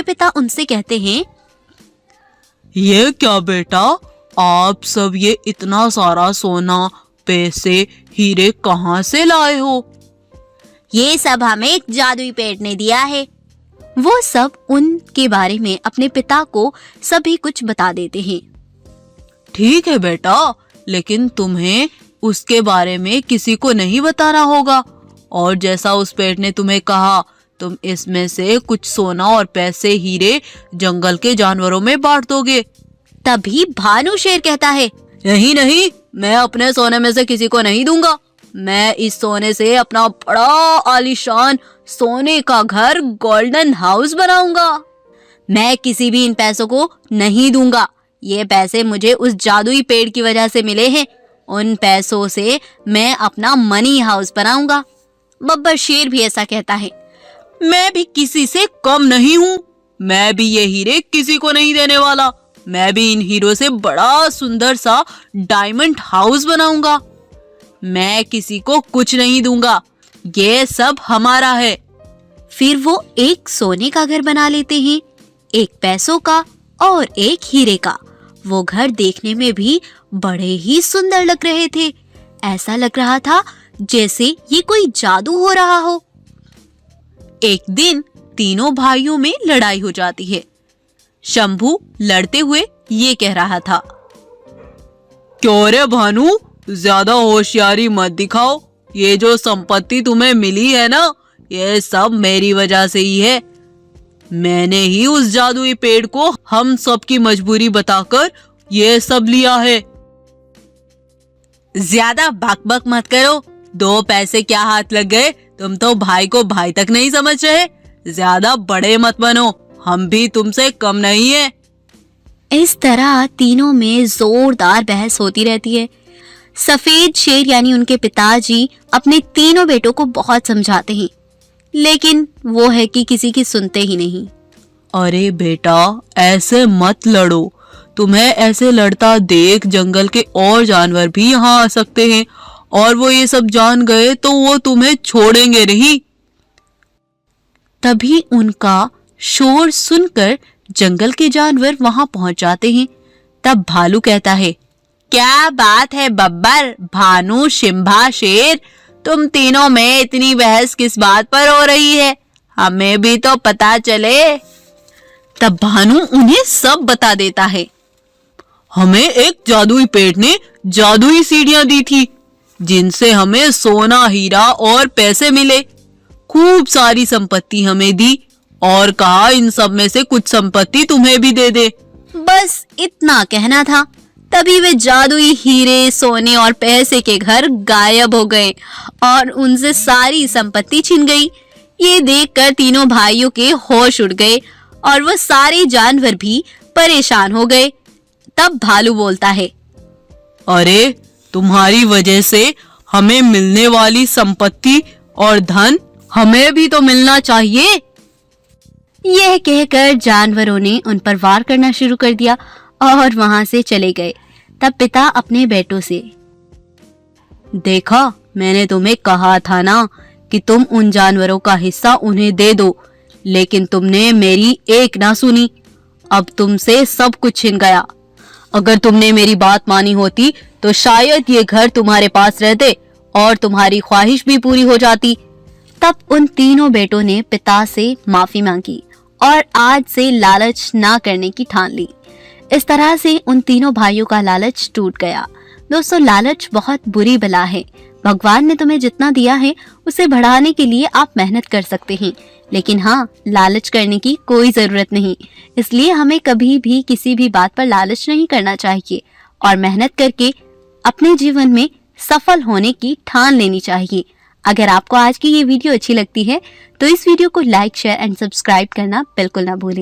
पिता उनसे कहते हैं, ये क्या बेटा, आप सब ये इतना सारा सोना, पैसे, हीरे कहाँ से लाए हो? ये सब हमें एक जादुई पेड़ ने दिया है। वो सब उनके बारे में अपने पिता को सभी कुछ बता देते हैं। ठीक है बेटा, लेकिन तुम्हें उसके बारे में किसी को नहीं बताना होगा, और जैसा उस पेड़ ने तुम्हें कहा, तुम इसमें से कुछ सोना और पैसे, हीरे जंगल के जानवरों में बांट दोगे। तभी भानु शेर कहता है, नहीं नहीं, मैं अपने सोने में से किसी को नहीं दूंगा। मैं इस सोने से अपना बड़ा आलीशान सोने का घर, गोल्डन हाउस बनाऊंगा। मैं किसी भी इन पैसों को नहीं दूंगा। ये पैसे मुझे उस जादुई पेड़ की वजह से मिले हैं। उन पैसों से मैं अपना मनी हाउस बनाऊंगा। बब्बर शेर भी ऐसा कहता है। मैं भी किसी से कम नहीं हूँ। मैं भी ये हीरे किसी को नहीं देने वाला। मैं भी इन हीरो से बड़ा सुंदर सा डायमंड हाउस बनाऊंगा। मैं किसी को कुछ नहीं दूंगा। ये सब हमारा है। फिर वो एक सोने का घर बना लेते हैं, एक पैसों का और एक हीरे का। वो घर देखने में भी बड़े ही सुंदर लग रहे थे। ऐसा लग रहा था जैसे ये कोई जादू हो रहा हो। एक दिन तीनों भाइयों में लड़ाई हो जाती है। शंभू लड़ते हुए ये कह रहा था, क्यों रे भानु, ज्यादा होशियारी मत दिखाओ। ये जो संपत्ति तुम्हें मिली है ना, ये सब मेरी वजह से ही है। मैंने ही उस जादुई पेड़ को हम सब की मजबूरी बताकर ये सब लिया है। ज्यादा बकबक मत करो। 2 पैसे क्या हाथ लग गए, तुम तो भाई को भाई तक नहीं समझ रहे। ज्यादा बड़े मत बनो, हम भी तुमसे कम नहीं है। इस तरह तीनों में जोरदार बहस होती रहती है। सफेद शेर यानी उनके पिताजी अपने तीनों बेटों को बहुत समझाते हैं, लेकिन वो है कि किसी की सुनते ही नहीं। अरे बेटा, ऐसे मत लड़ो। तुम्हें ऐसे लड़ता देख जंगल के और जानवर भी यहाँ आ सकते हैं, और वो ये सब जान गए तो वो तुम्हें छोड़ेंगे नहीं। तभी उनका शोर सुनकर जंगल के जानवर वहां पहुंच जाते हैं। तब भालू कहता है, क्या बात है बब्बर, भानु, शिम्भा, शेर, तुम तीनों में इतनी बहस किस बात पर हो रही है? हमें भी तो पता चले। तब भानु उन्हें सब बता देता है। हमें एक जादुई पेड़ ने जादुई सीढ़ियां दी थी, जिनसे हमें सोना, हीरा और पैसे मिले। खूब सारी संपत्ति हमें दी और कहा इन सब में से कुछ संपत्ति तुम्हें भी दे दे। बस इतना कहना था। तभी वे जादुई हीरे, सोने और पैसे के घर गायब हो गए और उनसे सारी संपत्ति छिन गई। ये देखकर तीनों भाइयों के होश उड़ गए और वो सारे जानवर भी परेशान हो गए। तब भालू बोलता है, अरे, तुम्हारी वजह से हमें मिलने वाली संपत्ति और धन हमें भी तो मिलना चाहिए। यह कहकर जानवरों ने उन पर वार करना शुरू कर दिया और वहां से चले गए। तब पिता अपने बेटों से, देखा, मैंने तुम्हें कहा था ना कि तुम उन जानवरों का हिस्सा उन्हें दे दो, लेकिन तुमने मेरी एक ना सुनी। अब तुमसे सब कुछ छिन गया। अगर तुमने मेरी बात मानी होती तो शायद ये घर तुम्हारे पास रहते और तुम्हारी ख्वाहिश भी पूरी हो जाती। तब उन तीनों बेटों ने पिता से माफी मांगी और आज से लालच ना करने की ठान ली। इस तरह से उन तीनों भाइयों का लालच टूट गया। दोस्तों, लालच बहुत बुरी बला है। भगवान ने तुम्हें जितना दिया है उसे बढ़ाने के लिए आप मेहनत कर सकते हैं, लेकिन हाँ, लालच करने की कोई जरूरत नहीं। इसलिए हमें कभी भी किसी भी बात पर लालच नहीं करना चाहिए और मेहनत करके अपने जीवन में सफल होने की ठान लेनी चाहिए। अगर आपको आज की ये वीडियो अच्छी लगती है तो इस वीडियो को लाइक, शेयर एंड सब्सक्राइब करना बिल्कुल ना भूलें।